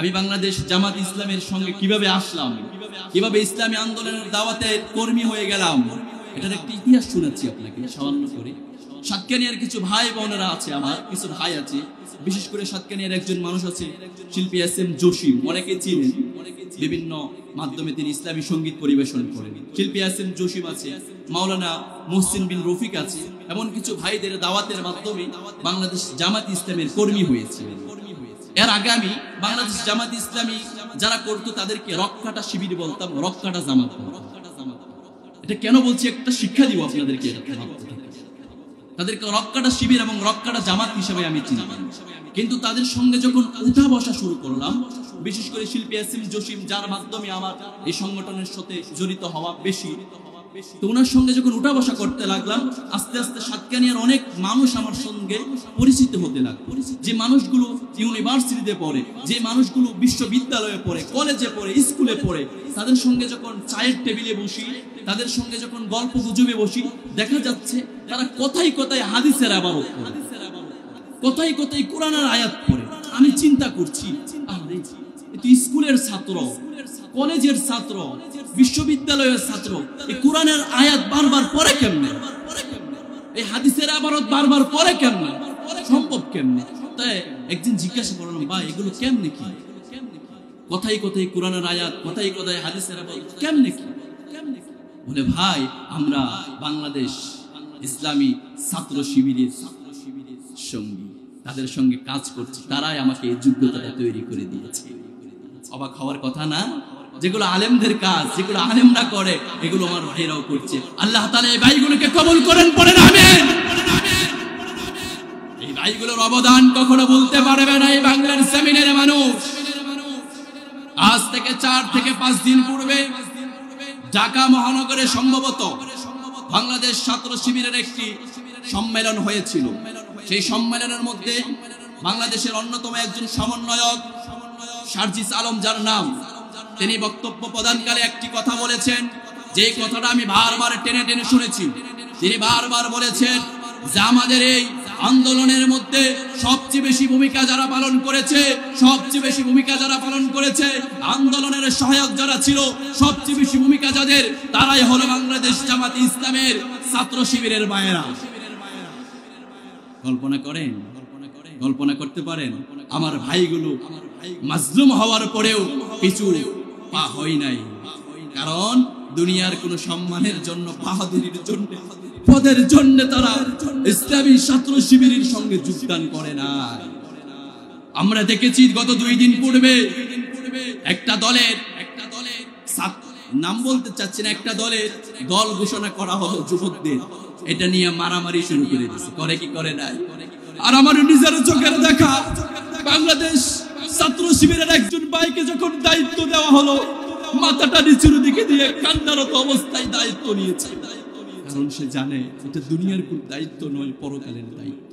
আমি বাংলাদেশ জামাত ইসলামের সঙ্গে কিভাবে আসলাম, কিভাবে ইসলামী আন্দোলনের দাওয়াতের কর্মী হয়ে গেলাম, এটার একটা ইতিহাস শোনাচ্ছি আপনাকে সামান্য করে। সাতকানিয়ার কিছু ভাই বোনেরা আছে, আমার কিছু ভাই আছে, বিশেষ করে সাতকানিয়ার একজন মানুষ আছে শিল্পী এস.এম. জসিম, অনেকে চিনেন, বিভিন্ন মাধ্যমে তিনি ইসলামী সঙ্গীত পরিবেশন করেন। শিল্পী এস.এম. জসিম আছে, মাওলানা মুহসিন বিন রফিক আছে, এমন কিছু ভাইদের দাওয়াতের মাধ্যমে বাংলাদেশ জামাত ইসলামের কর্মী হয়েছে। এর আগে আমি বাংলাদেশ জামাত ইসলামী যারা করতো তাদেরকে রক্কাটা শিবির বলতাম, রক্কাটা জামাত বলতাম। এটা কেন বলছি, একটা শিক্ষা দিব আপনাদেরকে। তাদেরকে রক্কাটা শিবির এবং রক্কাটা জামাত হিসেবে আমি চিনি, কিন্তু তাদের সঙ্গে যখন উঠা বসা শুরু করলাম, বিশেষ করে শিল্পী এস.এম. জসিম, যার মাধ্যমে আমার এই সংগঠনের সাথে জড়িত হওয়া বেশি, তো ওনার সঙ্গে যখন উঠা বসা করতে লাগলাম, আস্তে আস্তে সাতকানিয়ার অনেক মানুষ আমার সঙ্গে পরিচিত হতে লাগলো। যে মানুষগুলো ইউনিভার্সিটিতে পড়ে, যে মানুষগুলো বিশ্ববিদ্যালয়ে পড়ে, কলেজে পড়ে, স্কুলে পড়ে, তাদের সঙ্গে যখন চায়ের টেবিলে বসি, তাদের সঙ্গে যখন গল্প গুজবে বসি, দেখা যাচ্ছে তারা কথায় কথায় হাদিসের ইবারত পড়ে, কথায় কথায় কোরআনের আয়াত পড়ে। আমি চিন্তা করছি, আরে তুই স্কুলের ছাত্র, কলেজের ছাত্র, বিশ্ববিদ্যালয়ের ছাত্র, এই কোরআনের আয়াত বারবার পড়ে কেমনে, এই হাদিসের ইবারত বারবার পড়ে কেমনে, সম্ভব কেমনে? তাই একদিন জিজ্ঞাসা করলাম, ভাই এগুলো কেমনে কি? কথাই কথাই কোরআনের আয়াত, কথাই কথাই হাদিসের ইবারত, কেমনে কি? বলে, ভাই আমরা বাংলাদেশ ইসলামী ছাত্র শিবিরের সঙ্গী, তাদের সঙ্গে কাজ করছি, তারাই আমাকে এই যোগ্যতাটা তৈরি করে দিয়েছে। অবাক হওয়ার কথা না? যেগুলো আলেমদের কাজ, যেগুলো আলেমরা করে, এগুলো আমার ভাইরাও করছে। আল্লাহ তাআলা এই ভাইগুলোকে কবুল করেন, পড়েন আমিন। এই ভাইগুলোর অবদান কখনো ভুলতে পারবে না এই বাংলার জমিনের মানুষ। আজ থেকে 4 থেকে 5 দিন পূর্বে ঢাকা মহানগরে সম্ভবত বাংলাদেশ ছাত্র শিবিরের একটি সম্মেলন হয়েছিল। সেই সম্মেলনের মধ্যে বাংলাদেশের অন্যতম একজন সমন্বয়ক সার্জিস আলম, যার নাম, তিনি বক্তব্য প্রদানকালে একটি কথা বলেছেন, যে কথাটা আমি বারবার টেনে টেনে শুনেছি। তিনি বারবার বলেছেন যে আমাদের এই আন্দোলনের মধ্যে সবচেয়ে বেশি ভূমিকা যারা পালন করেছে, সবচেয়ে বেশি ভূমিকা যারা পালন করেছে, আন্দোলনের সহায়ক যারা ছিল, সবচেয়ে বেশি ভূমিকা যাদের, তারাই হলো বাংলাদেশ জামাত ইসলামের ছাত্র শিবিরের ভাইয়েরা। কল্পনা করেন, কল্পনা করতে পারেন আমার ভাইগুলো মাজলুম হওয়ার পরেও পিছু পা হয় নাই। কারণ দুনিয়ার কোন সম্মানের জন্য, বাহাদুরির জন্য, পদের জন্য তারা ইসলামী ছাত্র শিবিরের সঙ্গে যোগদান করে না। আমরা দেখেছি গত 2 দিন পূর্বে একটা দলের নাম বলতে চাচ্ছি না, একটা দলের দল ঘোষণা করা হলো যুবকদের, এটা নিয়ে মারামারি শুরু করে দিয়েছে, করে কি করে নাই? আর আমার নিজের চোখের দেখা বাংলাদেশ ছাত্র শিবিরের একজন ভাইকে যখন দায়িত্ব দেওয়া হলো, মাথাটা নিচের দিকে দিয়ে কান্নারত অবস্থায় দায়িত্ব নিয়েছে। কারণ সে জানে এটা দুনিয়ার কোন দায়িত্ব নয়, পরকালের দায়িত্ব।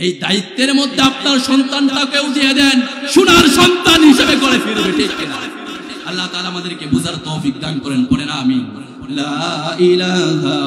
এই দায়িত্বের মধ্যে আপনার সন্তানটাকেও দিয়ে দেন, সোনার সন্তান হিসেবে করে ফিরবে, ঠিক কিনা? আল্লাহ তাআলা আমাদেরকে বুঝার তৌফিক দান করেন, পড়েন আমিন। লা ইলাহা